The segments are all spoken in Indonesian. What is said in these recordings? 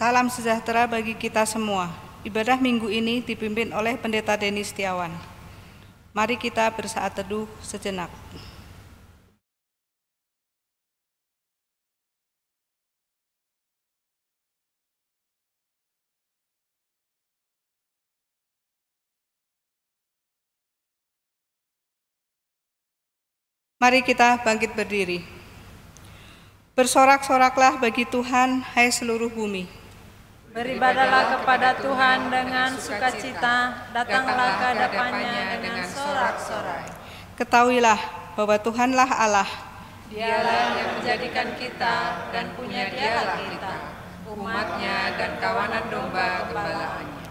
Salam sejahtera bagi kita semua. Ibadah minggu ini dipimpin oleh Pendeta Denny Setiawan. Mari kita bersaat teduh sejenak. Mari kita bangkit berdiri. Bersorak-soraklah bagi Tuhan, hai seluruh bumi. Beribadahlah kepada Tuhan dengan sukacita, datanglah ke hadapannya dengan sorak-sorai. Ketahuilah bahwa Tuhanlah Allah. Dialah yang menjadikan kita dan punya dialah kita, umatnya dan kawanan domba gembalaannya.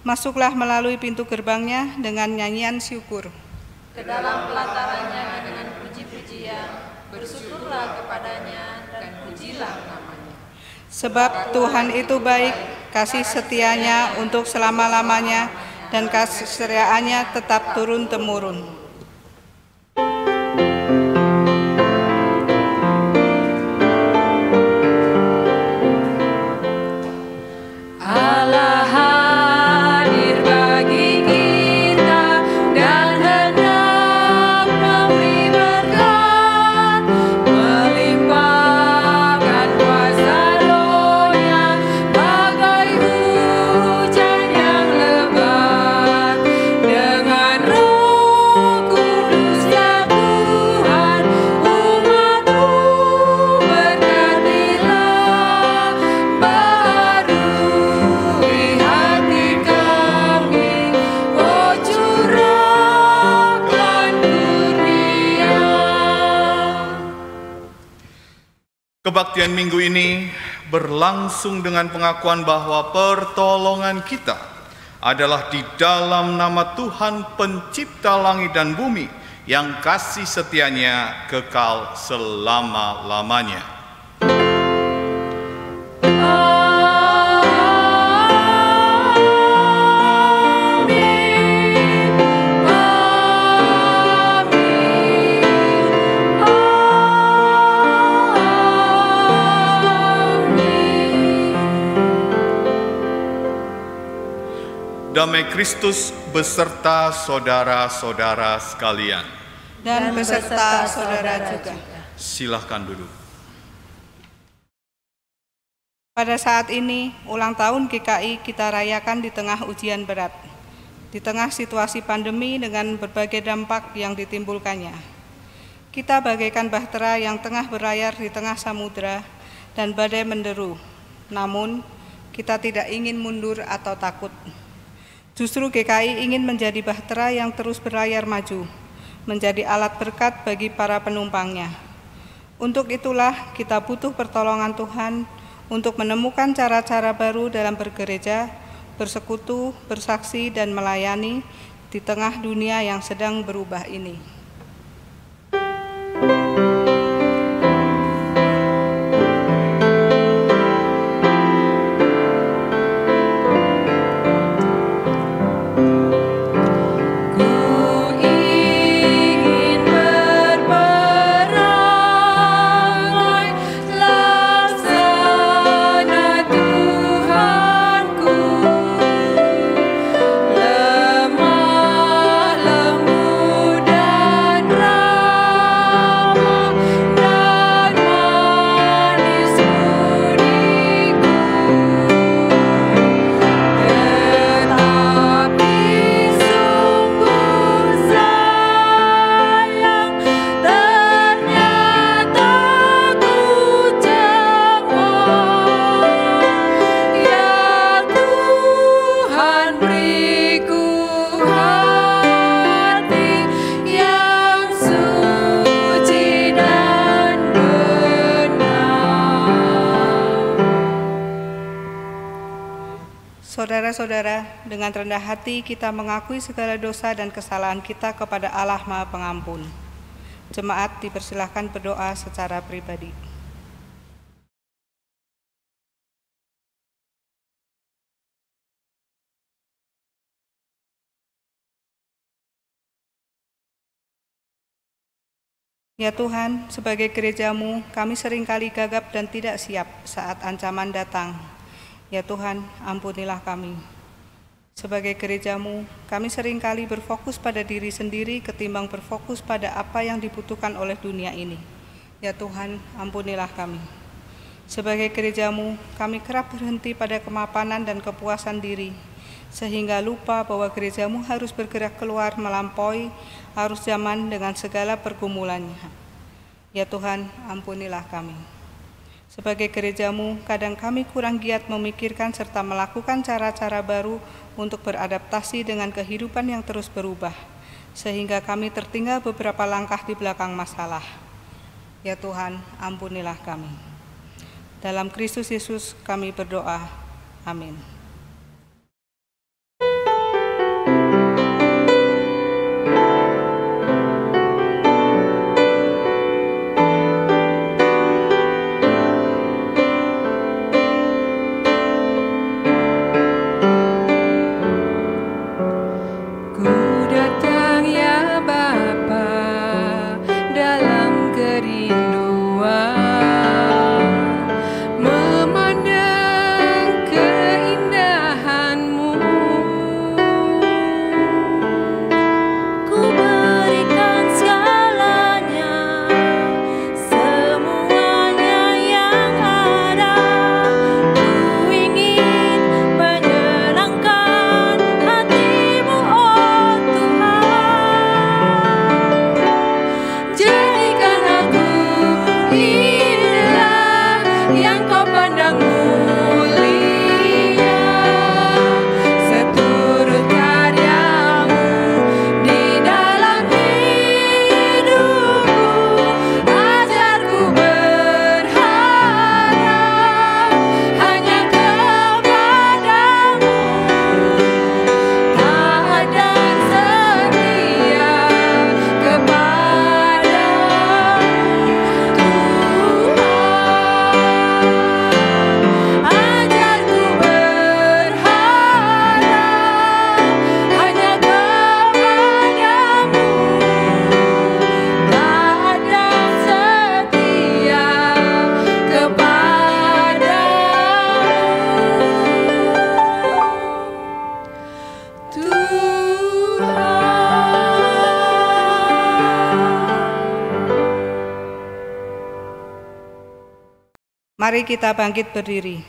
Masuklah melalui pintu gerbangnya dengan nyanyian syukur. Ke dalam pelatarannya dengan puji-pujian, bersyukurlah kepadanya dan pujilah namanya. Sebab Tuhan itu baik, kasih setianya untuk selama-lamanya, dan kasih setiaannya tetap turun-temurun. Kebaktian minggu ini berlangsung dengan pengakuan bahwa pertolongan kita adalah di dalam nama Tuhan pencipta langit dan bumi yang kasih setianya kekal selama-lamanya. Damai Kristus beserta saudara-saudara sekalian. Dan beserta saudara juga. Silahkan duduk. Pada saat ini, ulang tahun GKI kita rayakan di tengah ujian berat. Di tengah situasi pandemi dengan berbagai dampak yang ditimbulkannya. Kita bagaikan bahtera yang tengah berlayar di tengah samudera dan badai menderu. Namun, kita tidak ingin mundur atau takut. Justru GKI ingin menjadi bahtera yang terus berlayar maju, menjadi alat berkat bagi para penumpangnya. Untuk itulah kita butuh pertolongan Tuhan untuk menemukan cara-cara baru dalam bergereja, bersekutu, bersaksi, dan melayani di tengah dunia yang sedang berubah ini. Saudara-saudara, dengan rendah hati kita mengakui segala dosa dan kesalahan kita kepada Allah Maha Pengampun. Jemaat dipersilahkan berdoa secara pribadi. Ya Tuhan, sebagai gereja-Mu, kami seringkali gagap dan tidak siap saat ancaman datang. Ya Tuhan, ampunilah kami. Sebagai gereja-Mu, kami seringkali berfokus pada diri sendiri ketimbang berfokus pada apa yang dibutuhkan oleh dunia ini. Ya Tuhan, ampunilah kami. Sebagai gereja-Mu, kami kerap berhenti pada kemapanan dan kepuasan diri, sehingga lupa bahwa gereja-Mu harus bergerak keluar melampaui arus zaman dengan segala pergumulannya. Ya Tuhan, ampunilah kami. Sebagai gereja-Mu, kadang kami kurang giat memikirkan serta melakukan cara-cara baru untuk beradaptasi dengan kehidupan yang terus berubah, sehingga kami tertinggal beberapa langkah di belakang masalah. Ya Tuhan, ampunilah kami. Dalam Kristus Yesus kami berdoa. Amin. Mari kita bangkit berdiri.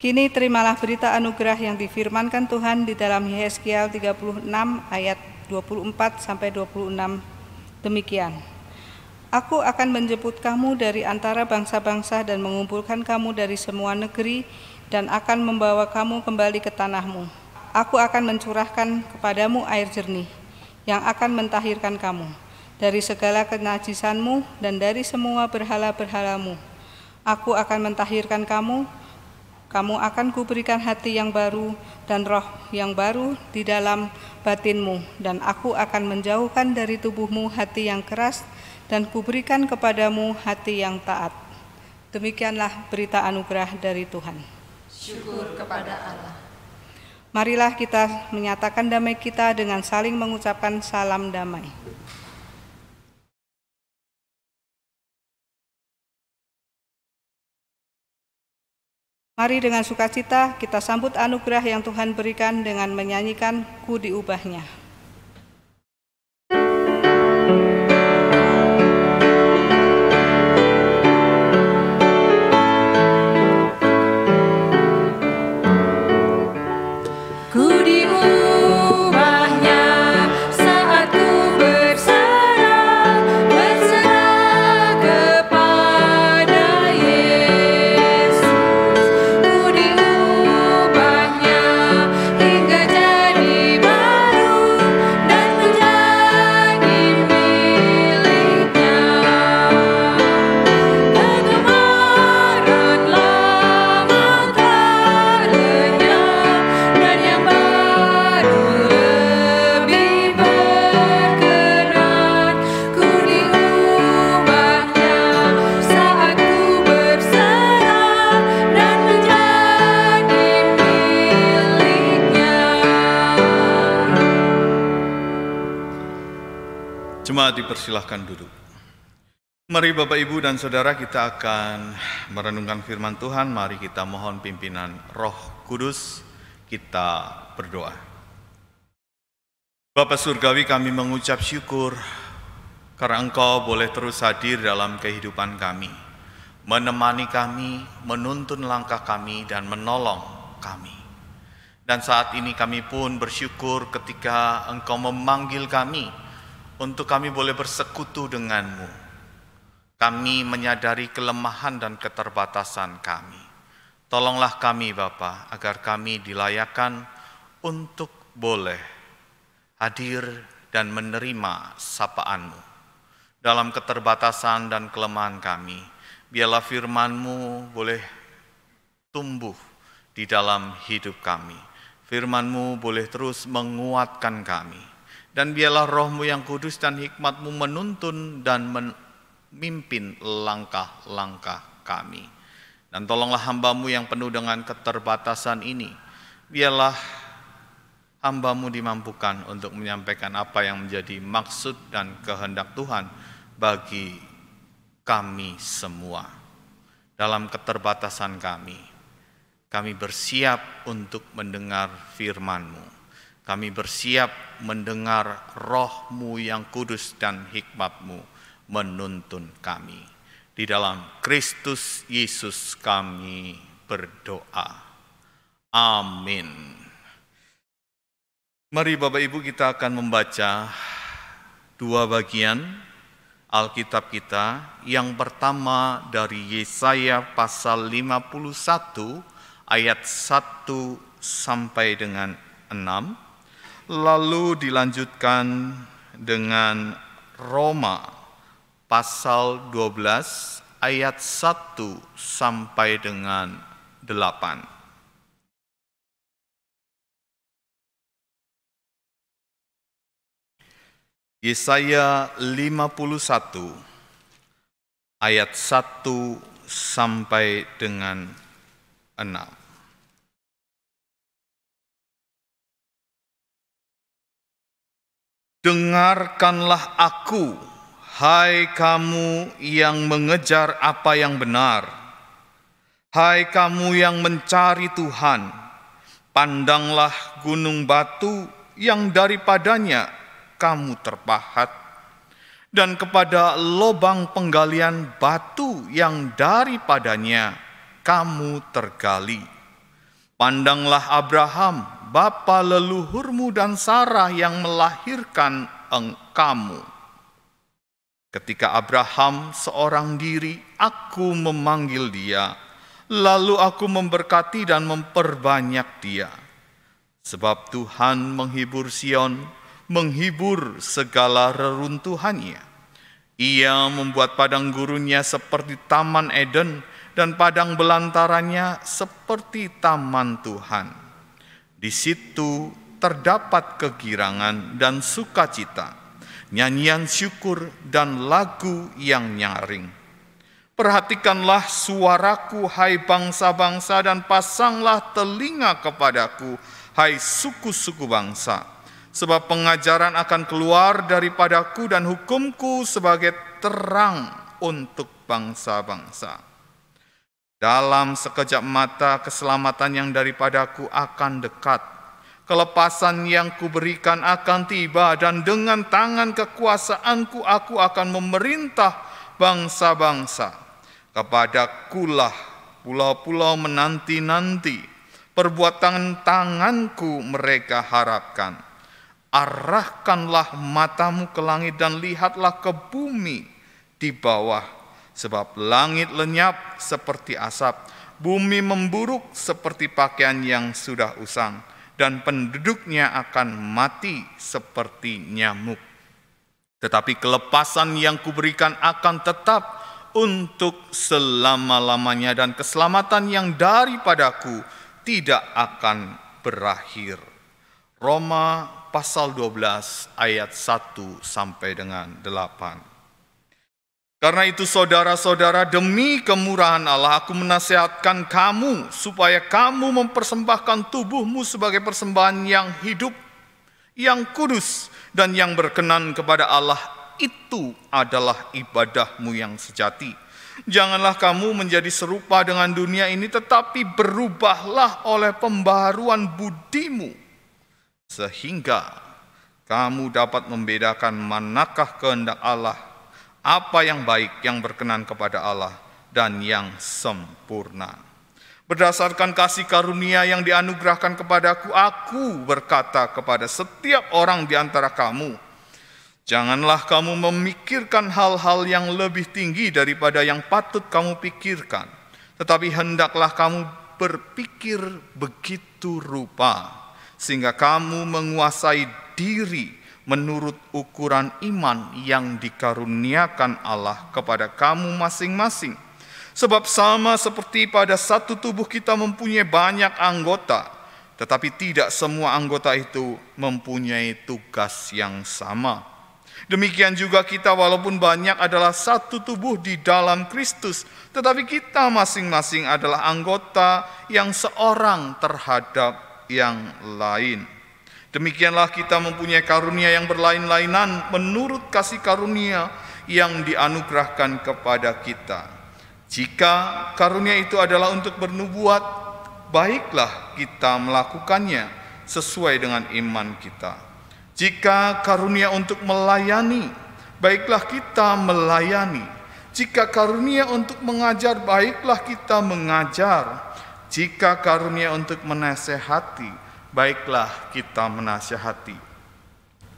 Kini terimalah berita anugerah yang difirmankan Tuhan di dalam Yehezkiel 36 ayat 24-26. Demikian. Aku akan menjemput kamu dari antara bangsa-bangsa dan mengumpulkan kamu dari semua negeri dan akan membawa kamu kembali ke tanahmu. Aku akan mencurahkan kepadamu air jernih yang akan mentahirkan kamu dari segala kenajisanmu dan dari semua berhala-berhalamu. Aku akan mentahirkan kamu, kamu akan kuberikan hati yang baru dan roh yang baru di dalam batinmu, dan aku akan menjauhkan dari tubuhmu hati yang keras dan kuberikan kepadamu hati yang taat. Demikianlah berita anugerah dari Tuhan. Syukur kepada Allah. Marilah kita menyatakan damai kita dengan saling mengucapkan salam damai. Mari dengan sukacita kita sambut anugerah yang Tuhan berikan dengan menyanyikan Ku Diubahnya. Jemaat dipersilahkan duduk. Mari Bapak, Ibu, dan Saudara, kita akan merenungkan firman Tuhan. Mari kita mohon pimpinan Roh Kudus. Kita berdoa. Bapa Surgawi, kami mengucap syukur karena Engkau boleh terus hadir dalam kehidupan kami, menemani kami, menuntun langkah kami, dan menolong kami. Dan saat ini kami pun bersyukur ketika Engkau memanggil kami untuk kami boleh bersekutu denganmu. Kami menyadari kelemahan dan keterbatasan kami. Tolonglah kami Bapa, agar kami dilayakkan untuk boleh hadir dan menerima sapaan-Mu. Dalam keterbatasan dan kelemahan kami, biarlah firman-Mu boleh tumbuh di dalam hidup kami. Firman-Mu boleh terus menguatkan kami. Dan biarlah Roh-Mu yang kudus dan hikmat-Mu menuntun dan memimpin langkah-langkah kami. Dan tolonglah hamba-Mu yang penuh dengan keterbatasan ini. Biarlah hamba-Mu dimampukan untuk menyampaikan apa yang menjadi maksud dan kehendak Tuhan bagi kami semua. Dalam keterbatasan kami bersiap untuk mendengar firman-Mu. Kami bersiap mendengar Roh-Mu yang kudus dan hikmat-Mu menuntun kami. Di dalam Kristus Yesus kami berdoa. Amin. Mari Bapak Ibu, kita akan membaca dua bagian Alkitab kita. Yang pertama dari Yesaya pasal 51 ayat 1 sampai dengan 6. Lalu dilanjutkan dengan Roma pasal 12 ayat 1 sampai dengan 8. Yesaya 51 ayat 1 sampai dengan 6. Dengarkanlah aku, hai kamu yang mengejar apa yang benar, hai kamu yang mencari Tuhan, pandanglah gunung batu yang daripadanya kamu terpahat, dan kepada lobang penggalian batu yang daripadanya kamu tergali. Pandanglah Abraham, bapa leluhurmu, dan Sarah yang melahirkan kamu. Ketika Abraham seorang diri, aku memanggil dia, lalu aku memberkati dan memperbanyak dia. Sebab Tuhan menghibur Sion, menghibur segala reruntuhannya. Ia membuat padang gurunnya seperti taman Eden, dan padang belantarannya seperti taman Tuhan. Di situ terdapat kegirangan dan sukacita, nyanyian syukur dan lagu yang nyaring. Perhatikanlah suaraku, hai bangsa-bangsa, dan pasanglah telinga kepadaku, hai suku-suku bangsa. Sebab pengajaran akan keluar daripadaku dan hukumku sebagai terang untuk bangsa-bangsa. Dalam sekejap mata keselamatan yang daripadaku akan dekat. Kelepasan yang kuberikan akan tiba, dan dengan tangan kekuasaanku aku akan memerintah bangsa-bangsa. Kepadakulah pulau-pulau menanti-nanti, perbuatan tanganku mereka harapkan. Arahkanlah matamu ke langit dan lihatlah ke bumi di bawah. Sebab langit lenyap seperti asap, bumi memburuk seperti pakaian yang sudah usang, dan penduduknya akan mati seperti nyamuk. Tetapi kelepasan yang kuberikan akan tetap untuk selama-lamanya, dan keselamatan yang daripadaku tidak akan berakhir. Roma pasal 12 ayat 1 sampai dengan 8. Karena itu saudara-saudara, demi kemurahan Allah aku menasihatkan kamu supaya kamu mempersembahkan tubuhmu sebagai persembahan yang hidup, yang kudus, dan yang berkenan kepada Allah, itu adalah ibadahmu yang sejati. Janganlah kamu menjadi serupa dengan dunia ini, tetapi berubahlah oleh pembaharuan budimu, sehingga kamu dapat membedakan manakah kehendak Allah, apa yang baik, yang berkenan kepada Allah, dan yang sempurna. Berdasarkan kasih karunia yang dianugerahkan kepadaku, aku berkata kepada setiap orang di antara kamu, janganlah kamu memikirkan hal-hal yang lebih tinggi daripada yang patut kamu pikirkan, tetapi hendaklah kamu berpikir begitu rupa, sehingga kamu menguasai diri menurut ukuran iman yang dikaruniakan Allah kepada kamu masing-masing. Sebab sama seperti pada satu tubuh kita mempunyai banyak anggota, tetapi tidak semua anggota itu mempunyai tugas yang sama. Demikian juga kita walaupun banyak adalah satu tubuh di dalam Kristus, tetapi kita masing-masing adalah anggota yang seorang terhadap yang lain. Demikianlah kita mempunyai karunia yang berlain-lainan menurut kasih karunia yang dianugerahkan kepada kita. Jika karunia itu adalah untuk bernubuat, baiklah kita melakukannya sesuai dengan iman kita. Jika karunia untuk melayani, baiklah kita melayani. Jika karunia untuk mengajar, baiklah kita mengajar. Jika karunia untuk menasehati, baiklah kita menasehati.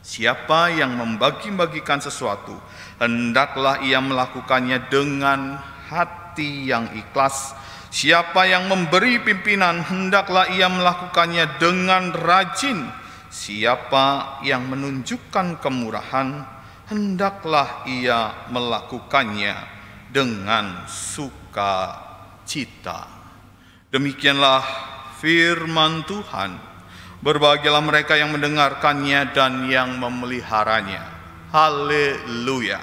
Siapa yang membagi-bagikan sesuatu, hendaklah ia melakukannya dengan hati yang ikhlas. Siapa yang memberi pimpinan, hendaklah ia melakukannya dengan rajin. Siapa yang menunjukkan kemurahan, hendaklah ia melakukannya dengan sukacita. Demikianlah firman Tuhan. Berbahagialah mereka yang mendengarkannya dan yang memeliharanya. Haleluya.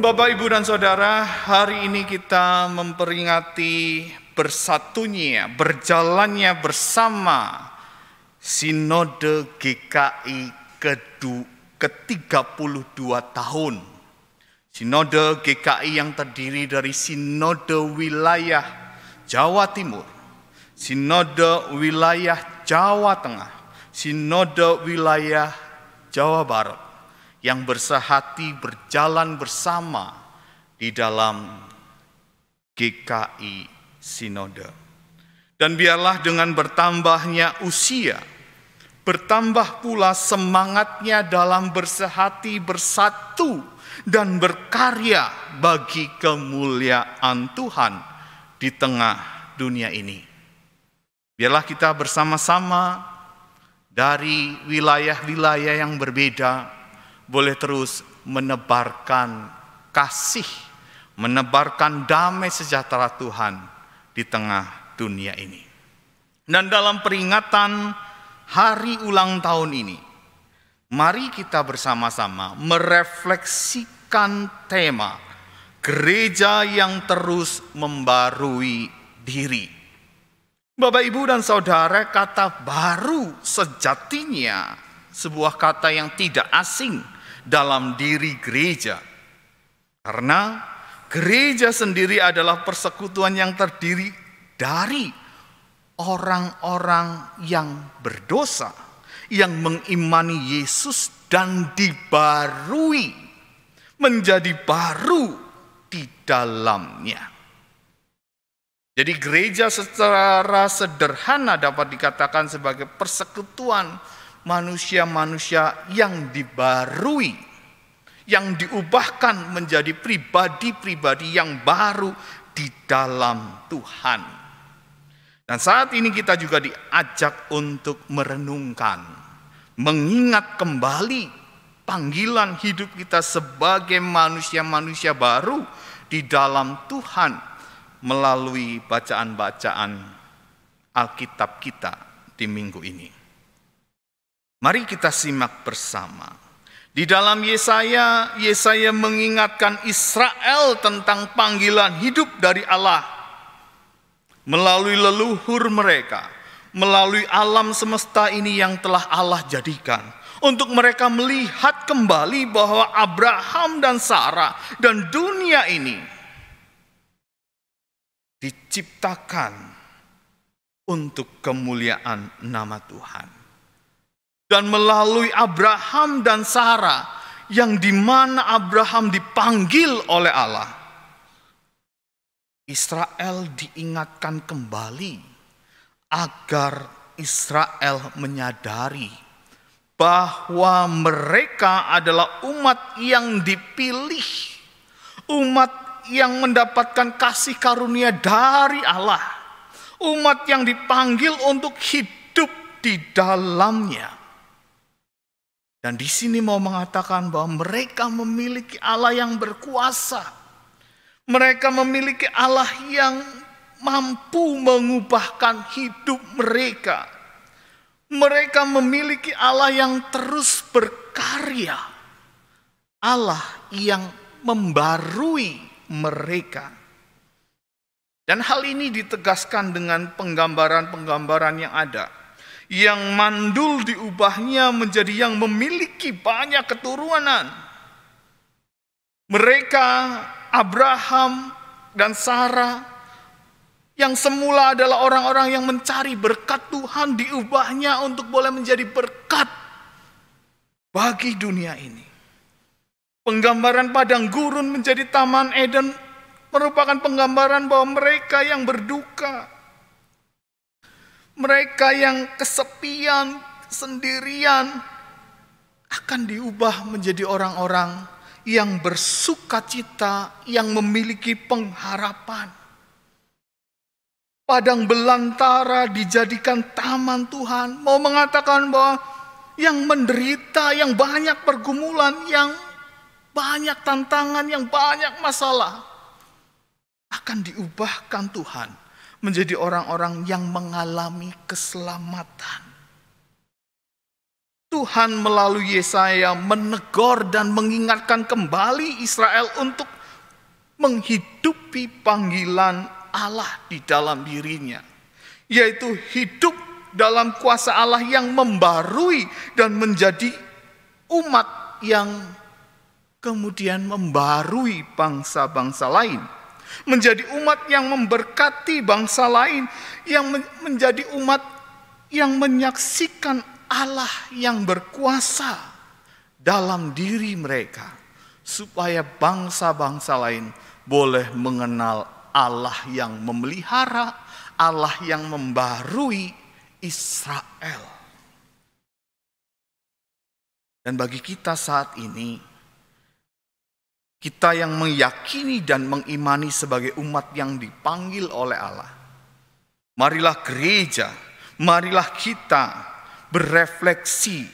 Bapak, Ibu, dan Saudara, hari ini kita memperingati bersatunya, berjalannya bersama Sinode GKI ke-32 tahun. Sinode GKI yang terdiri dari Sinode Wilayah Jawa Timur, Sinode Wilayah Jawa Tengah, Sinode Wilayah Jawa Barat, yang bersehati berjalan bersama di dalam GKI Sinode. Dan biarlah dengan bertambahnya usia, bertambah pula semangatnya dalam bersehati, bersatu, dan berkarya bagi kemuliaan Tuhan di tengah dunia ini. Biarlah kita bersama-sama dari wilayah-wilayah yang berbeda boleh terus menebarkan kasih, menebarkan damai sejahtera Tuhan di tengah dunia ini. Dan dalam peringatan hari ulang tahun ini, mari kita bersama-sama merefleksikan tema gereja yang terus membarui diri. Bapak, Ibu, dan Saudara, kata baru sejatinya sebuah kata yang tidak asing dalam diri gereja. Karena gereja sendiri adalah persekutuan yang terdiri dari orang-orang yang berdosa, yang mengimani Yesus dan dibarui, menjadi baru di dalamnya. Jadi gereja secara sederhana dapat dikatakan sebagai persekutuan manusia-manusia yang dibarui, yang diubahkan menjadi pribadi-pribadi yang baru di dalam Tuhan. Dan saat ini kita juga diajak untuk merenungkan, mengingat kembali panggilan hidup kita sebagai manusia-manusia baru di dalam Tuhan melalui bacaan-bacaan Alkitab kita di minggu ini. Mari kita simak bersama. Di dalam Yesaya mengingatkan Israel tentang panggilan hidup dari Allah melalui leluhur mereka, melalui alam semesta ini yang telah Allah jadikan, untuk mereka melihat kembali bahwa Abraham dan Sarah dan dunia ini diciptakan untuk kemuliaan nama Tuhan. Dan melalui Abraham dan Sarah, yang dimana Abraham dipanggil oleh Allah, Israel diingatkan kembali agar Israel menyadari bahwa mereka adalah umat yang dipilih, umat yang mendapatkan kasih karunia dari Allah, umat yang dipanggil untuk hidup di dalamnya. Dan di sini mau mengatakan bahwa mereka memiliki Allah yang berkuasa. Mereka memiliki Allah yang mampu mengubahkan hidup mereka. Mereka memiliki Allah yang terus berkarya. Allah yang membarui mereka. Dan hal ini ditegaskan dengan penggambaran-penggambaran yang ada. Yang mandul diubahnya menjadi yang memiliki banyak keturunan. Mereka, Abraham dan Sarah, yang semula adalah orang-orang yang mencari berkat Tuhan, diubahnya untuk boleh menjadi berkat bagi dunia ini. Penggambaran padang gurun menjadi taman Eden merupakan penggambaran bahwa mereka yang berduka, mereka yang kesepian, sendirian, akan diubah menjadi orang-orang yang bersukacita, yang memiliki pengharapan. Padang belantara dijadikan taman Tuhan, mau mengatakan bahwa yang menderita, yang banyak pergumulan, yang banyak tantangan, yang banyak masalah, akan diubahkan Tuhan menjadi orang-orang yang mengalami keselamatan. Tuhan melalui Yesaya menegur dan mengingatkan kembali Israel untuk menghidupi panggilan Allah di dalam dirinya, yaitu hidup dalam kuasa Allah yang membarui dan menjadi umat yang kemudian membarui bangsa-bangsa lain. Menjadi umat yang memberkati bangsa lain, yang menjadi umat yang menyaksikan Allah yang berkuasa dalam diri mereka, supaya bangsa-bangsa lain boleh mengenal Allah yang memelihara, Allah yang membarui Israel. Dan bagi kita saat ini, kita yang meyakini dan mengimani sebagai umat yang dipanggil oleh Allah, marilah gereja, marilah kita berefleksi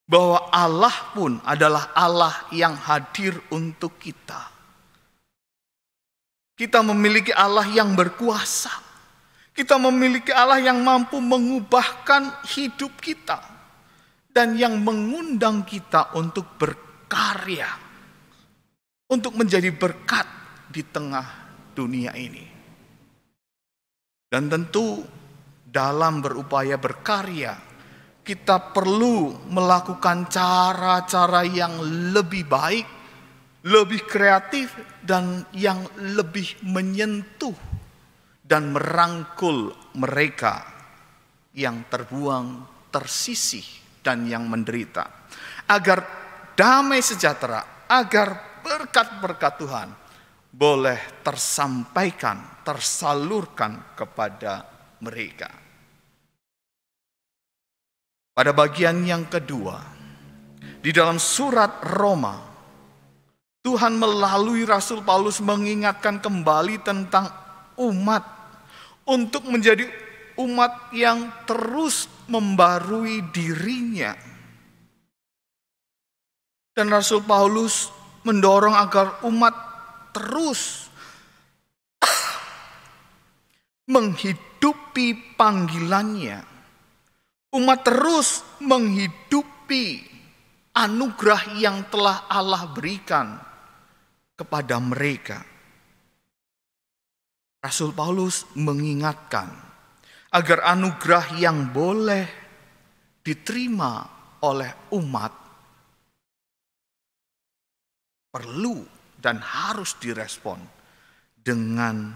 bahwa Allah pun adalah Allah yang hadir untuk kita. Kita memiliki Allah yang berkuasa. Kita memiliki Allah yang mampu mengubahkan hidup kita dan yang mengundang kita untuk berkarya, untuk menjadi berkat di tengah dunia ini. Dan tentu dalam berupaya berkarya, kita perlu melakukan cara-cara yang lebih baik, lebih kreatif, dan yang lebih menyentuh dan merangkul mereka yang terbuang, tersisih, dan yang menderita. Agar damai sejahtera, agar berkat-berkat Tuhan boleh tersampaikan, tersalurkan kepada mereka. Pada bagian yang kedua, di dalam surat Roma, Tuhan melalui Rasul Paulus mengingatkan kembali tentang umat untuk menjadi umat yang terus membarui dirinya. Dan Rasul Paulus mendorong agar umat terus menghidupi panggilannya, Umat terus menghidupi anugerah yang telah Allah berikan kepada mereka. Rasul Paulus mengingatkan agar anugerah yang boleh diterima oleh umat perlu dan harus direspon dengan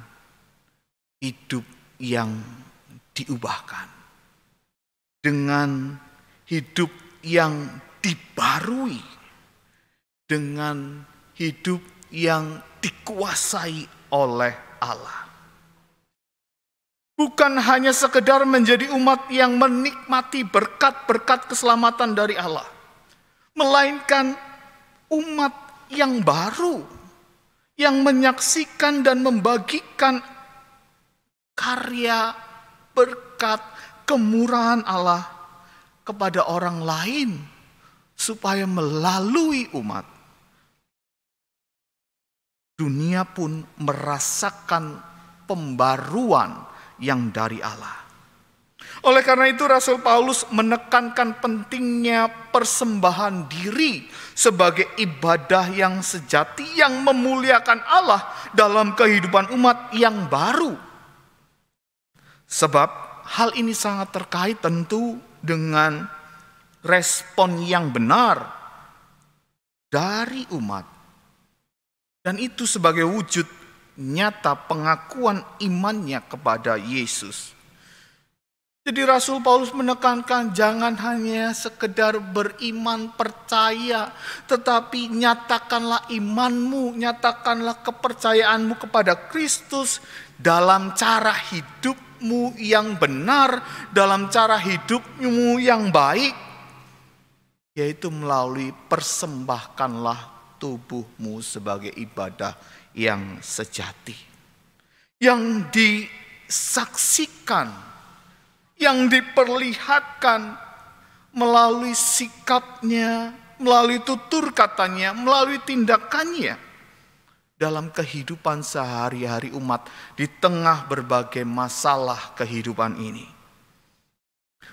hidup yang diubahkan, dengan hidup yang dibarui, dengan hidup yang dikuasai oleh Allah. Bukan hanya sekedar menjadi umat yang menikmati berkat-berkat keselamatan dari Allah, melainkan umat yang baru, yang menyaksikan dan membagikan karya, berkat, kemurahan Allah kepada orang lain, supaya melalui umat, dunia pun merasakan pembaruan yang dari Allah. Oleh karena itu Rasul Paulus menekankan pentingnya persembahan diri sebagai ibadah yang sejati yang memuliakan Allah dalam kehidupan umat yang baru. Sebab hal ini sangat terkait tentu dengan respon yang benar dari umat. Dan itu sebagai wujud nyata pengakuan imannya kepada Yesus. Jadi Rasul Paulus menekankan jangan hanya sekedar beriman percaya, tetapi nyatakanlah imanmu, nyatakanlah kepercayaanmu kepada Kristus dalam cara hidupmu yang benar, dalam cara hidupmu yang baik, yaitu melalui persembahkanlah tubuhmu sebagai ibadah yang sejati, yang disaksikan, yang diperlihatkan melalui sikapnya, melalui tutur katanya, melalui tindakannya dalam kehidupan sehari-hari umat di tengah berbagai masalah kehidupan ini.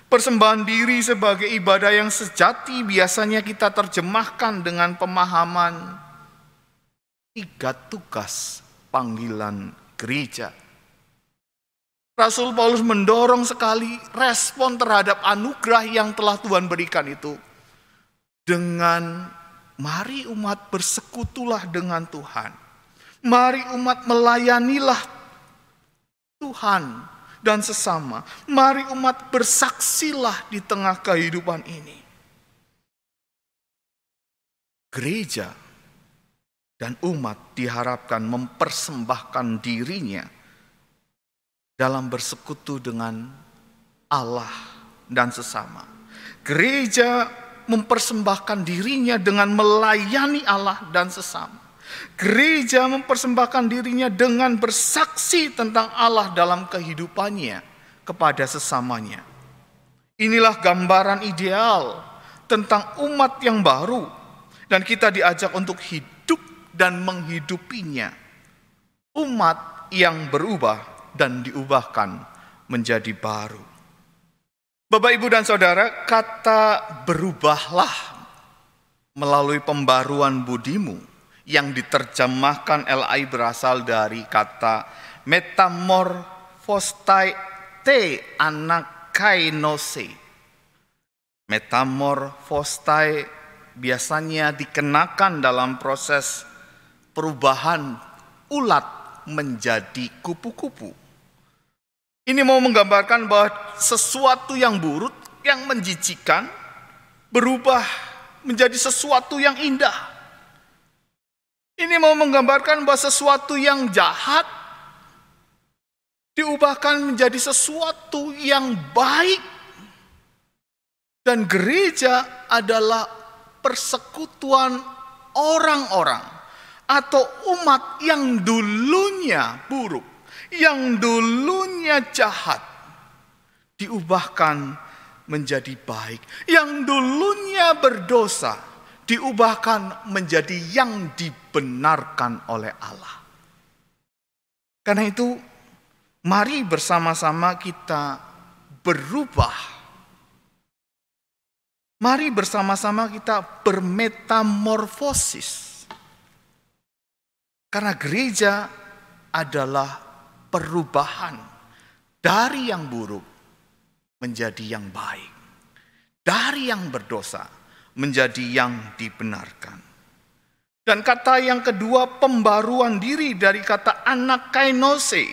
Persembahan diri sebagai ibadah yang sejati biasanya kita terjemahkan dengan pemahaman 3 tugas panggilan gereja. Rasul Paulus mendorong sekali respon terhadap anugerah yang telah Tuhan berikan itu dengan mari umat bersekutulah dengan Tuhan. Mari umat melayanilah Tuhan dan sesama. Mari umat bersaksilah di tengah kehidupan ini. Gereja dan umat diharapkan mempersembahkan dirinya dalam bersekutu dengan Allah dan sesama. Gereja mempersembahkan dirinya dengan melayani Allah dan sesama. Gereja mempersembahkan dirinya dengan bersaksi tentang Allah dalam kehidupannya kepada sesamanya. Inilah gambaran ideal tentang umat yang baru, dan kita diajak untuk hidup dan menghidupinya. Umat yang berubah dan diubahkan menjadi baru. Bapak, Ibu, dan Saudara, kata berubahlah melalui pembaruan budimu yang diterjemahkan LAI berasal dari kata metamorphostai te anakainose. Metamorphostai biasanya dikenakan dalam proses perubahan ulat menjadi kupu-kupu. Ini mau menggambarkan bahwa sesuatu yang buruk, yang menjijikan, berubah menjadi sesuatu yang indah. Ini mau menggambarkan bahwa sesuatu yang jahat diubahkan menjadi sesuatu yang baik. Dan gereja adalah persekutuan orang-orang atau umat yang dulunya buruk, yang dulunya jahat, diubahkan menjadi baik. Yang dulunya berdosa, diubahkan menjadi yang dibenarkan oleh Allah. Karena itu, mari bersama-sama kita berubah Mari bersama-sama kita bermetamorfosis. Karena gereja adalah perubahan dari yang buruk menjadi yang baik. Dari yang berdosa menjadi yang dibenarkan. Dan kata yang kedua, pembaruan diri, dari kata anakainose.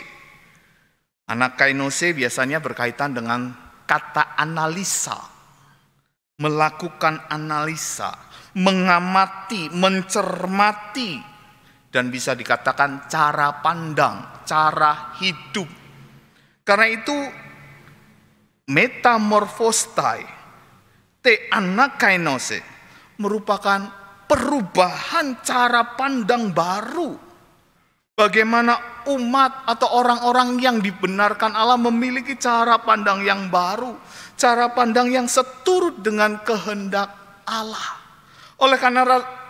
Anakainose biasanya berkaitan dengan kata analisa. Melakukan analisa, mengamati, mencermati, dan bisa dikatakan cara pandang, cara hidup. Karena itu metamorfostai, te anakainose, merupakan perubahan cara pandang baru. Bagaimana umat atau orang-orang yang dibenarkan Allah memiliki cara pandang yang baru, cara pandang yang seturut dengan kehendak Allah. Oleh karena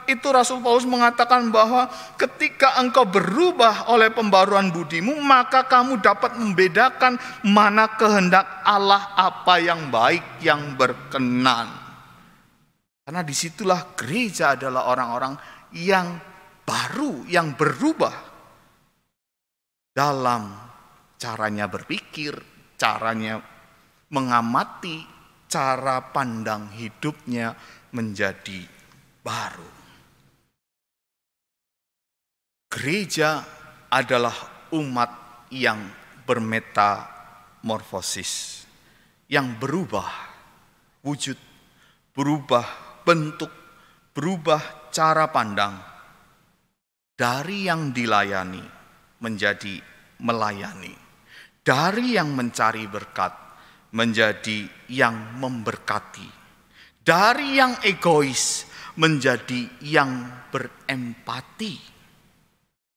itu Rasul Paulus mengatakan bahwa ketika engkau berubah oleh pembaruan budimu, maka kamu dapat membedakan mana kehendak Allah, apa yang baik, yang berkenan. Karena disitulah gereja adalah orang-orang yang baru, yang berubah dalam caranya berpikir, caranya mengamati, cara pandang hidupnya menjadi baru. Gereja adalah umat yang bermetamorfosis, yang berubah wujud, berubah bentuk, berubah cara pandang, dari yang dilayani menjadi melayani, dari yang mencari berkat menjadi yang memberkati, dari yang egois menjadi yang berempati.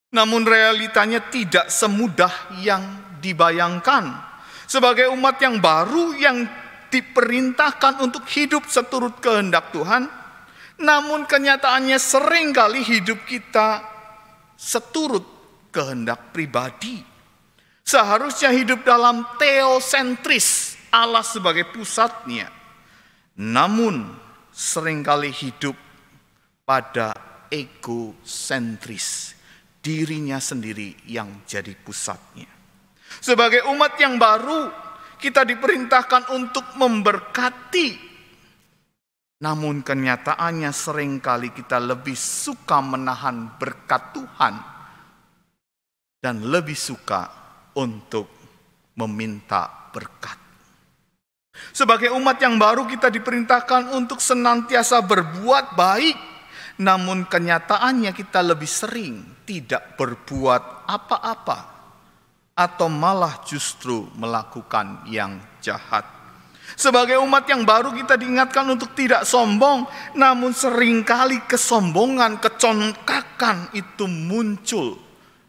Namun realitanya tidak semudah yang dibayangkan. Sebagai umat yang baru yang diperintahkan untuk hidup seturut kehendak Tuhan, namun kenyataannya seringkali hidup kita seturut kehendak pribadi. Seharusnya hidup dalam teosentris, Allah sebagai pusatnya. Namun seringkali hidup pada egosentris, dirinya sendiri yang jadi pusatnya. Sebagai umat yang baru, kita diperintahkan untuk memberkati. Namun kenyataannya seringkali kita lebih suka menahan berkat Tuhan dan lebih suka untuk meminta berkat. Sebagai umat yang baru kita diperintahkan untuk senantiasa berbuat baik. Namun kenyataannya kita lebih sering tidak berbuat apa-apa. Atau malah justru melakukan yang jahat. Sebagai umat yang baru kita diingatkan untuk tidak sombong. Namun seringkali kesombongan, kecongkakan itu muncul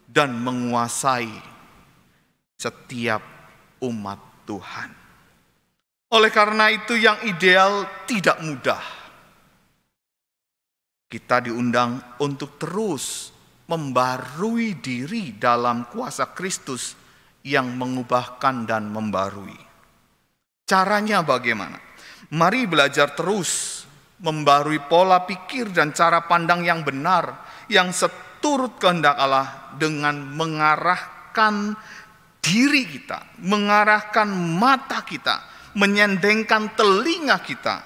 dan menguasai setiap umat Tuhan. Oleh karena itu yang ideal tidak mudah. Kita diundang untuk terus membarui diri dalam kuasa Kristus yang mengubahkan dan membarui. Caranya bagaimana? Mari belajar terus membarui pola pikir dan cara pandang yang benar, yang seturut kehendak Allah dengan mengarahkan diri kita, mengarahkan mata kita, menyendengkan telinga kita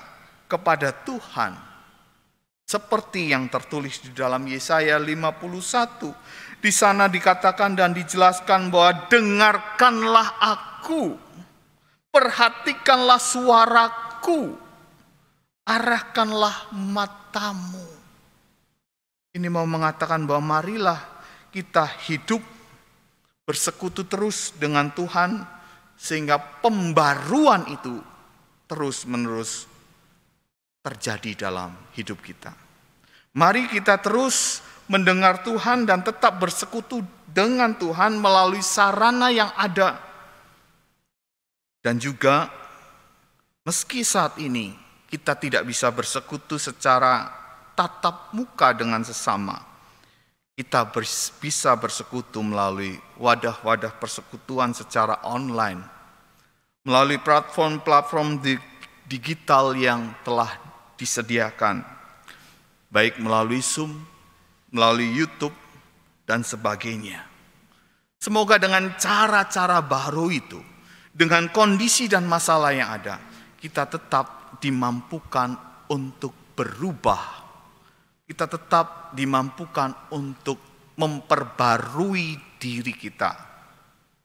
kepada Tuhan. Seperti yang tertulis di dalam Yesaya 51. Di sana dikatakan dan dijelaskan bahwa dengarkanlah aku, perhatikanlah suaraku, arahkanlah matamu. Ini mau mengatakan bahwa marilah kita hidup bersekutu terus dengan Tuhan sehingga pembaruan itu terus-menerus terjadi dalam hidup kita. Mari kita terus mendengar Tuhan dan tetap bersekutu dengan Tuhan melalui sarana yang ada. Dan juga meski saat ini kita tidak bisa bersekutu secara tatap muka dengan sesama, kita bisa bersekutu melalui wadah-wadah persekutuan secara online, melalui platform-platform digital yang telah disediakan, baik melalui Zoom, melalui YouTube, dan sebagainya. Semoga dengan cara-cara baru itu, dengan kondisi dan masalah yang ada, kita tetap dimampukan untuk berubah. Kita tetap dimampukan untuk memperbarui diri kita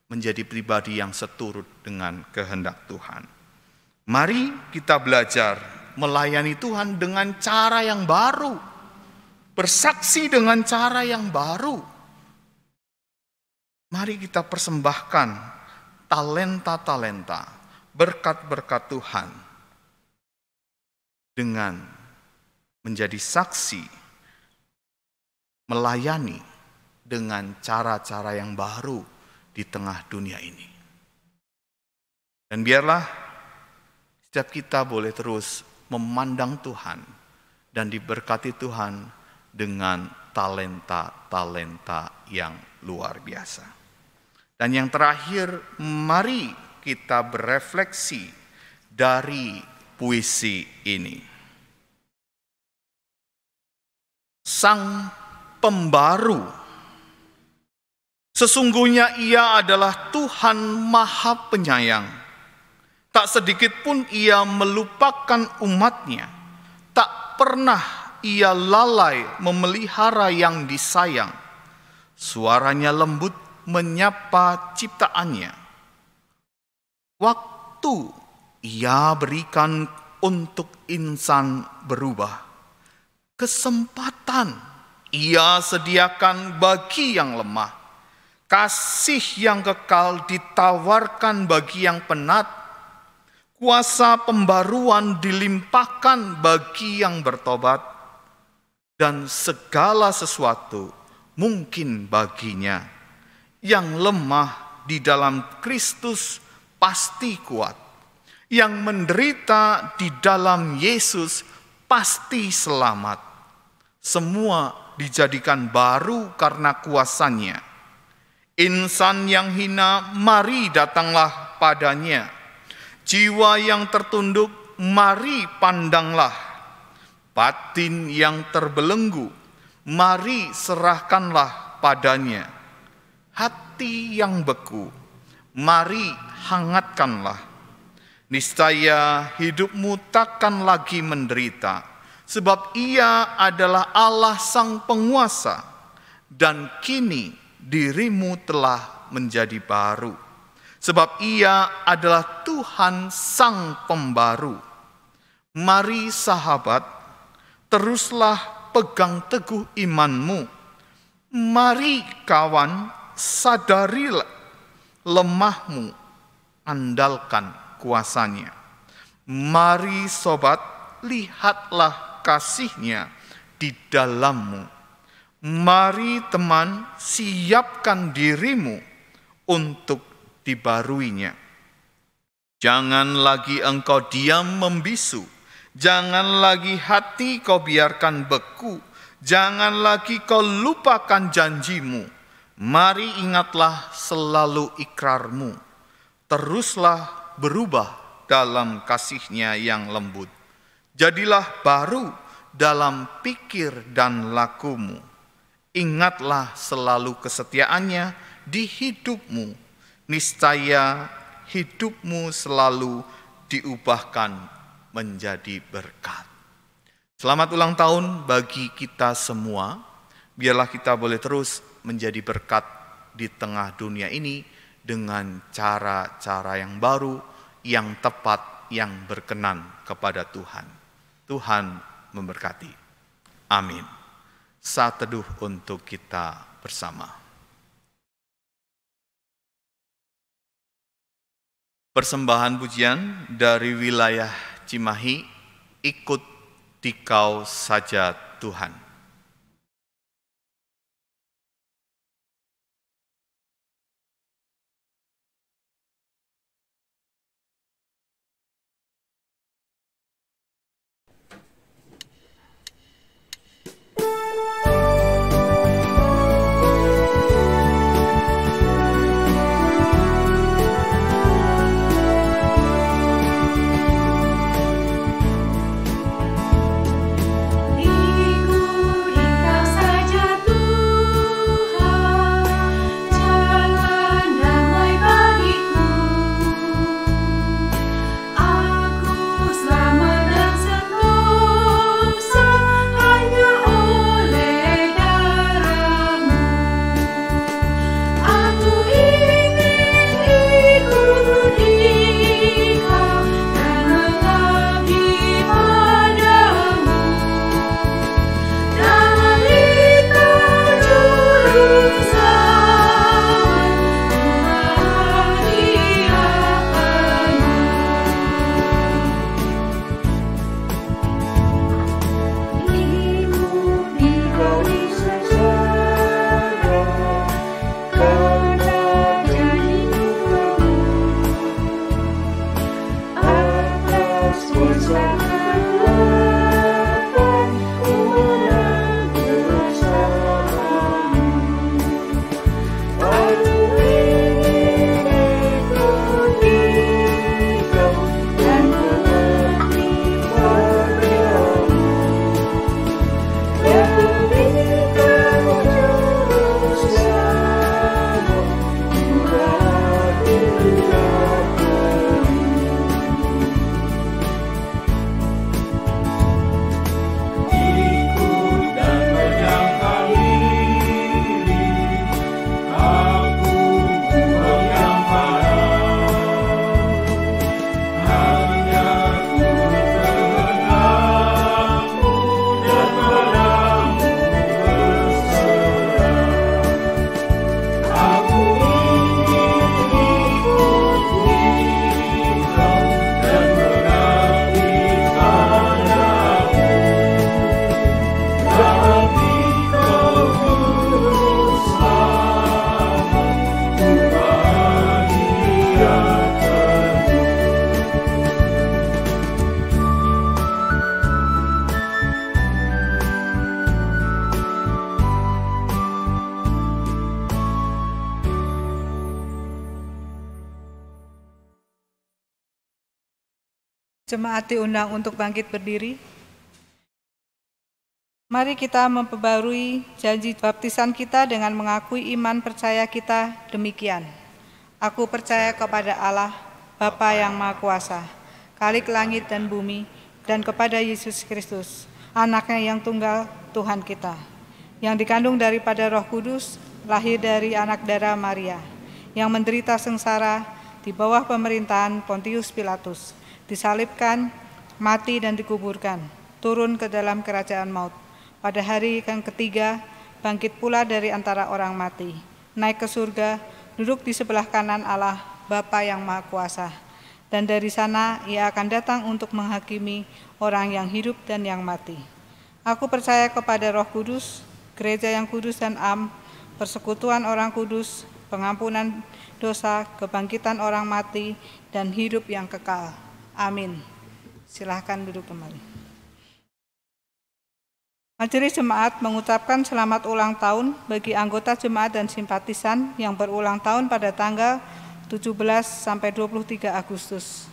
menjadi pribadi yang seturut dengan kehendak Tuhan. Mari kita belajar melayani Tuhan dengan cara yang baru, bersaksi dengan cara yang baru. Mari kita persembahkan talenta-talenta, berkat-berkat Tuhan dengan menjadi saksi, melayani dengan cara-cara yang baru di tengah dunia ini. Dan biarlah setiap kita boleh terus memandang Tuhan dan diberkati Tuhan dengan talenta-talenta yang luar biasa. Dan yang terakhir, mari kita berefleksi dari puisi ini. Sang Pembaru, sesungguhnya Ia adalah Tuhan Maha Penyayang. Tak sedikit pun Ia melupakan umat-Nya. Tak pernah Ia lalai memelihara yang disayang. Suaranya lembut menyapa ciptaannya. Waktu Ia berikan untuk insan berubah. Kesempatan Ia sediakan bagi yang lemah. Kasih yang kekal ditawarkan bagi yang penat. Kuasa pembaruan dilimpahkan bagi yang bertobat. Dan segala sesuatu mungkin baginya. Yang lemah di dalam Kristus pasti kuat. Yang menderita di dalam Yesus pasti selamat. Semua dijadikan baru karena kuasanya. Insan yang hina, mari datanglah padanya. Jiwa yang tertunduk, mari pandanglah. Batin yang terbelenggu, mari serahkanlah padanya. Hati yang beku, mari hangatkanlah. Niscaya hidupmu takkan lagi menderita. Sebab Ia adalah Allah Sang Penguasa, dan kini dirimu telah menjadi baru. Sebab Ia adalah Tuhan Sang Pembaru. Mari sahabat, teruslah pegang teguh imanmu. Mari kawan, sadarilah lemahmu, andalkan kuasanya. Mari sobat, lihatlah kasih-Nya di dalammu. Mari teman, siapkan dirimu untuk dibaruinya. Jangan lagi engkau diam membisu. Jangan lagi hati kau biarkan beku. Jangan lagi kau lupakan janjimu. Mari ingatlah selalu ikrarmu. Teruslah berubah dalam kasih-Nya yang lembut. Jadilah baru dalam pikir dan lakumu. Ingatlah selalu kesetiaannya di hidupmu. Niscaya hidupmu selalu diubahkan menjadi berkat. Selamat ulang tahun bagi kita semua. Biarlah kita boleh terus menjadi berkat di tengah dunia ini dengan cara-cara yang baru, yang tepat, yang berkenan kepada Tuhan. Tuhan memberkati. Amin. Saat teduh untuk kita bersama. Persembahan pujian dari wilayah Cimahi, ikut Dikau saja Tuhan. Jemaat diundang untuk bangkit berdiri. Mari kita memperbarui janji baptisan kita dengan mengakui iman percaya kita demikian. Aku percaya kepada Allah, Bapa yang Maha Kuasa, Khalik langit dan bumi, dan kepada Yesus Kristus, Anaknya yang tunggal, Tuhan kita, yang dikandung daripada Roh Kudus, lahir dari anak darah Maria, yang menderita sengsara di bawah pemerintahan Pontius Pilatus, disalibkan, mati dan dikuburkan, turun ke dalam kerajaan maut. Pada hari yang ketiga, bangkit pula dari antara orang mati, naik ke surga, duduk di sebelah kanan Allah, Bapa yang Maha Kuasa. Dan dari sana ia akan datang untuk menghakimi orang yang hidup dan yang mati. Aku percaya kepada Roh Kudus, gereja yang kudus dan am, persekutuan orang kudus, pengampunan dosa, kebangkitan orang mati, dan hidup yang kekal. Amin. Silahkan duduk kembali. Majelis Jemaat mengucapkan selamat ulang tahun bagi anggota jemaat dan simpatisan yang berulang tahun pada tanggal 17 sampai 23 Agustus.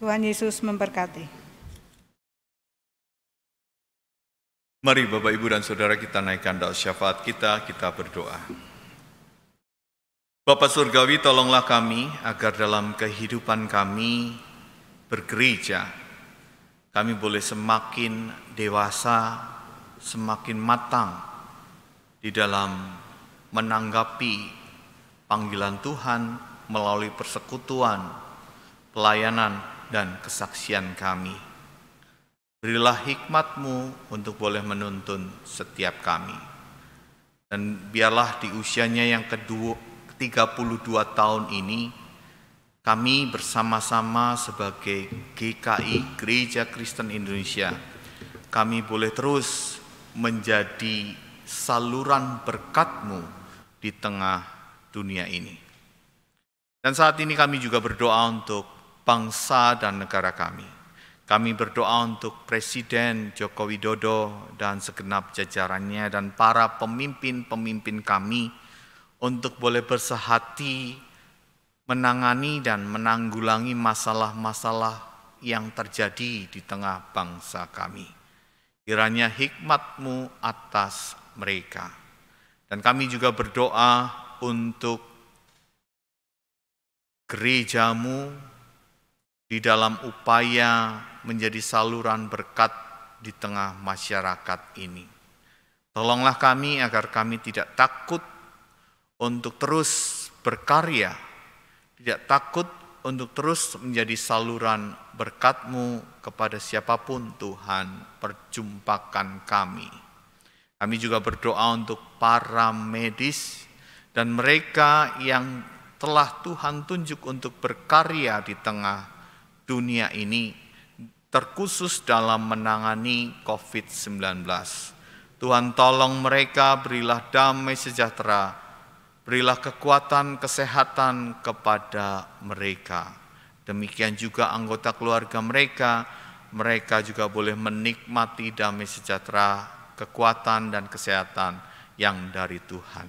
Tuhan Yesus memberkati. Mari Bapak, Ibu, dan Saudara kita naikkan doa syafaat kita berdoa. Bapa Surgawi, tolonglah kami agar dalam kehidupan kami bergereja, kami boleh semakin dewasa, semakin matang di dalam menanggapi panggilan Tuhan melalui persekutuan, pelayanan, dan kesaksian kami. Berilah hikmat-Mu untuk boleh menuntun setiap kami. Dan biarlah di usianya yang ke-32 tahun ini, kami bersama-sama sebagai GKI, Gereja Kristen Indonesia, kami boleh terus menjadi saluran berkat-Mu di tengah dunia ini. Dan saat ini kami juga berdoa untuk bangsa dan negara kami. Kami berdoa untuk Presiden Joko Widodo dan segenap jajarannya dan para pemimpin-pemimpin kami untuk boleh bersehati menangani dan menanggulangi masalah-masalah yang terjadi di tengah bangsa kami. Kiranya hikmat-Mu atas mereka. Dan kami juga berdoa untuk gereja-Mu di dalam upaya menjadi saluran berkat di tengah masyarakat ini. Tolonglah kami agar kami tidak takut untuk terus berkarya, tidak takut untuk terus menjadi saluran berkat-Mu kepada siapapun Tuhan perjumpakan kami. Kami juga berdoa untuk para medis dan mereka yang telah Tuhan tunjuk untuk berkarya di tengah dunia ini, terkhusus dalam menangani COVID-19. Tuhan tolong mereka, berilah damai sejahtera, berilah kekuatan kesehatan kepada mereka. Demikian juga anggota keluarga mereka juga boleh menikmati damai sejahtera, kekuatan dan kesehatan yang dari Tuhan.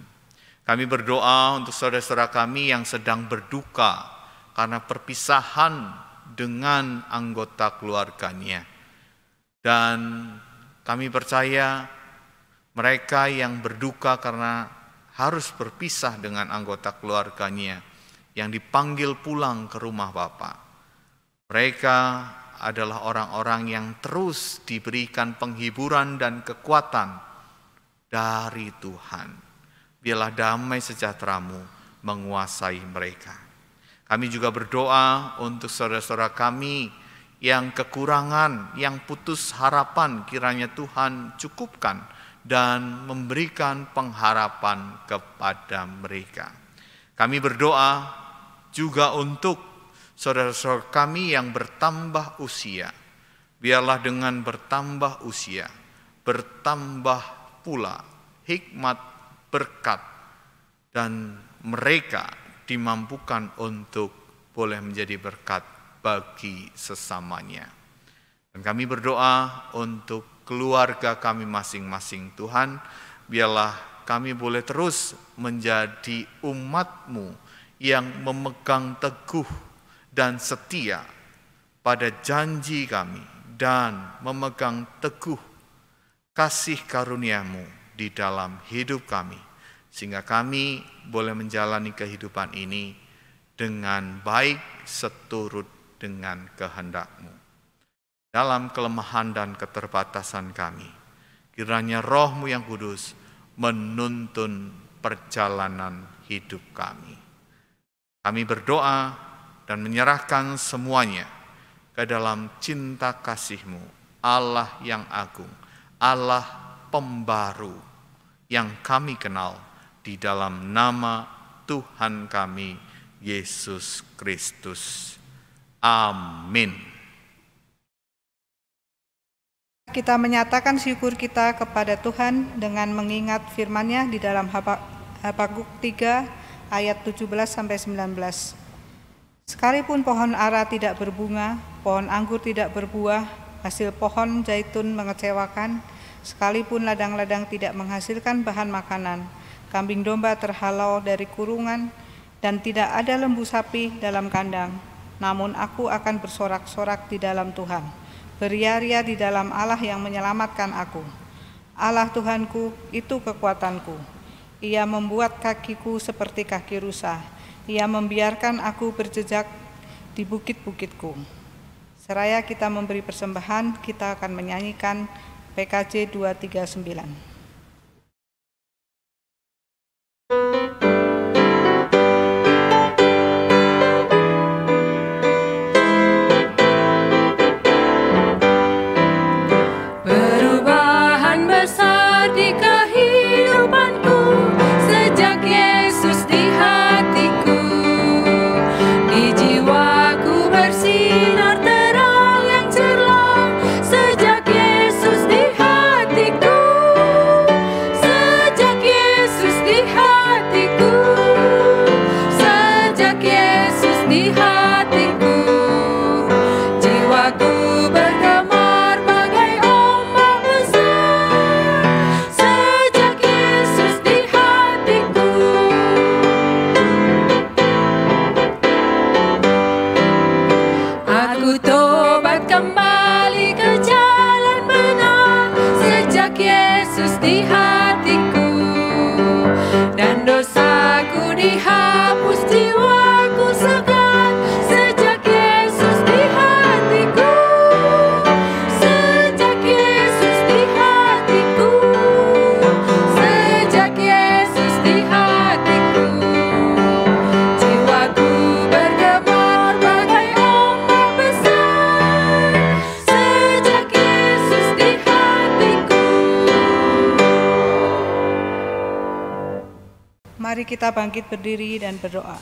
Kami berdoa untuk saudara-saudara kami yang sedang berduka karena perpisahan dengan anggota keluarganya. Dan kami percaya mereka yang berduka karena harus berpisah dengan anggota keluarganya yang dipanggil pulang ke rumah Bapa. Mereka adalah orang-orang yang terus diberikan penghiburan dan kekuatan dari Tuhan. Biarlah damai sejahtera-Mu menguasai mereka. Kami juga berdoa untuk saudara-saudara kami yang kekurangan, yang putus harapan, kiranya Tuhan cukupkan dan memberikan pengharapan kepada mereka. Kami berdoa juga untuk saudara-saudara kami yang bertambah usia. Biarlah dengan bertambah usia, bertambah pula hikmat, berkat, dan mereka dimampukan untuk boleh menjadi berkat bagi sesamanya. Dan kami berdoa untuk keluarga kami masing-masing. Tuhan, biarlah kami boleh terus menjadi umat-Mu yang memegang teguh dan setia pada janji kami dan memegang teguh kasih karunia-Mu di dalam hidup kami, sehingga kami boleh menjalani kehidupan ini dengan baik seturut dengan kehendak-Mu. Dalam kelemahan dan keterbatasan kami, kiranya Roh-Mu yang kudus menuntun perjalanan hidup kami. Kami berdoa dan menyerahkan semuanya ke dalam cinta kasih-Mu, Allah yang agung, Allah pembaru yang kami kenal, di dalam nama Tuhan kami, Yesus Kristus. Amin. Kita menyatakan syukur kita kepada Tuhan dengan mengingat firman-Nya di dalam Habakuk 3 ayat 17-19. Sekalipun pohon ara tidak berbunga, pohon anggur tidak berbuah, hasil pohon zaitun mengecewakan, sekalipun ladang-ladang tidak menghasilkan bahan makanan, kambing domba terhalau dari kurungan, dan tidak ada lembu sapi dalam kandang, namun aku akan bersorak-sorak di dalam Tuhan, beria-ria di dalam Allah yang menyelamatkan aku. Allah Tuhanku, itu kekuatanku. Ia membuat kakiku seperti kaki rusa. Ia membiarkan aku berjejak di bukit-bukitku. Seraya kita memberi persembahan, kita akan menyanyikan PKJ 239. Mari kita bangkit berdiri dan berdoa.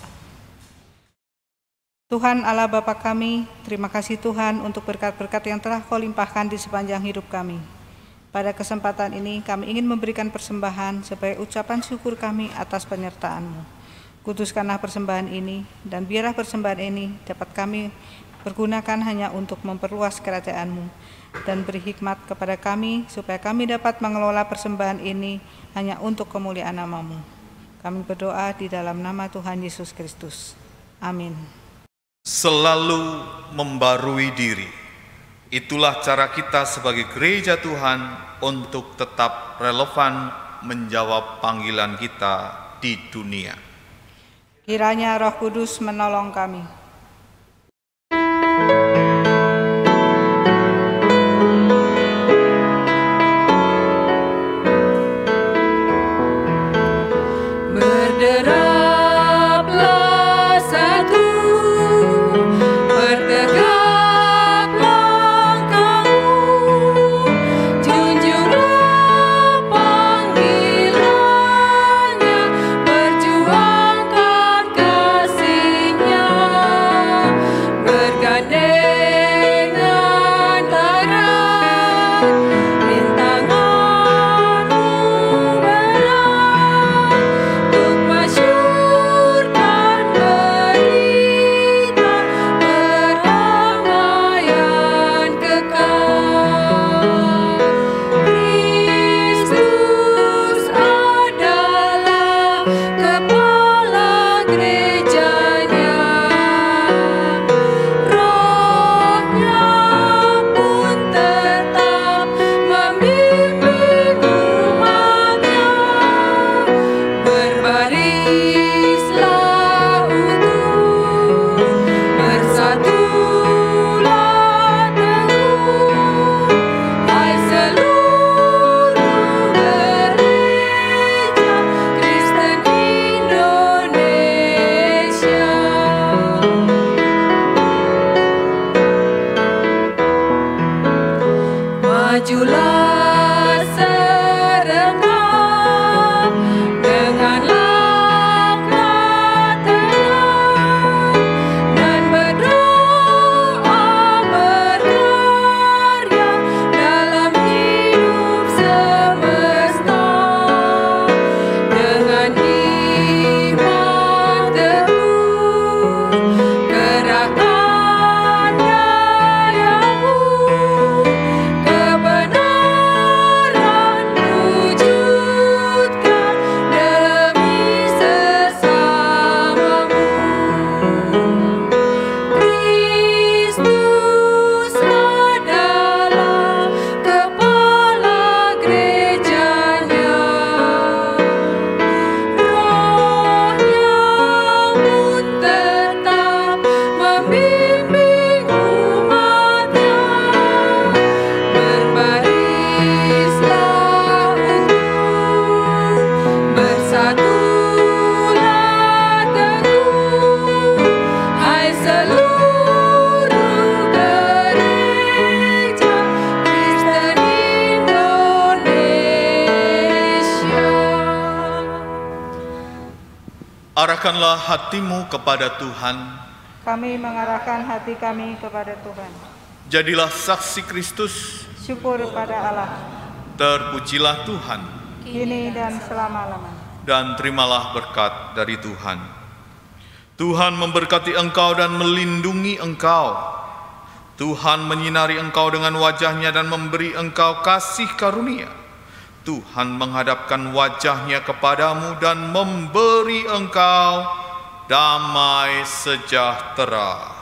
Tuhan Allah Bapa kami, terima kasih Tuhan untuk berkat-berkat yang telah Kau limpahkan di sepanjang hidup kami. Pada kesempatan ini kami ingin memberikan persembahan sebagai ucapan syukur kami atas penyertaan-Mu. Kuduskanlah persembahan ini, dan biarlah persembahan ini dapat kami pergunakan hanya untuk memperluas kerajaan-Mu, dan beri hikmat kepada kami supaya kami dapat mengelola persembahan ini hanya untuk kemuliaan nama-Mu. Kami berdoa di dalam nama Tuhan Yesus Kristus. Amin. Selalu membarui diri. Itulah cara kita sebagai gereja Tuhan untuk tetap relevan menjawab panggilan kita di dunia. Kiranya Roh Kudus menolong kami. Arahkanlah hatimu kepada Tuhan. Kami mengarahkan hati kami kepada Tuhan. Jadilah saksi Kristus. Syukur pada Allah. Terpujilah Tuhan. Kini dan selama-lamanya. Dan terimalah berkat dari Tuhan. Tuhan memberkati engkau dan melindungi engkau. Tuhan menyinari engkau dengan wajah-Nya dan memberi engkau kasih karunia. Tuhan menghadapkan wajah-Nya kepadamu dan memberi engkau damai sejahtera.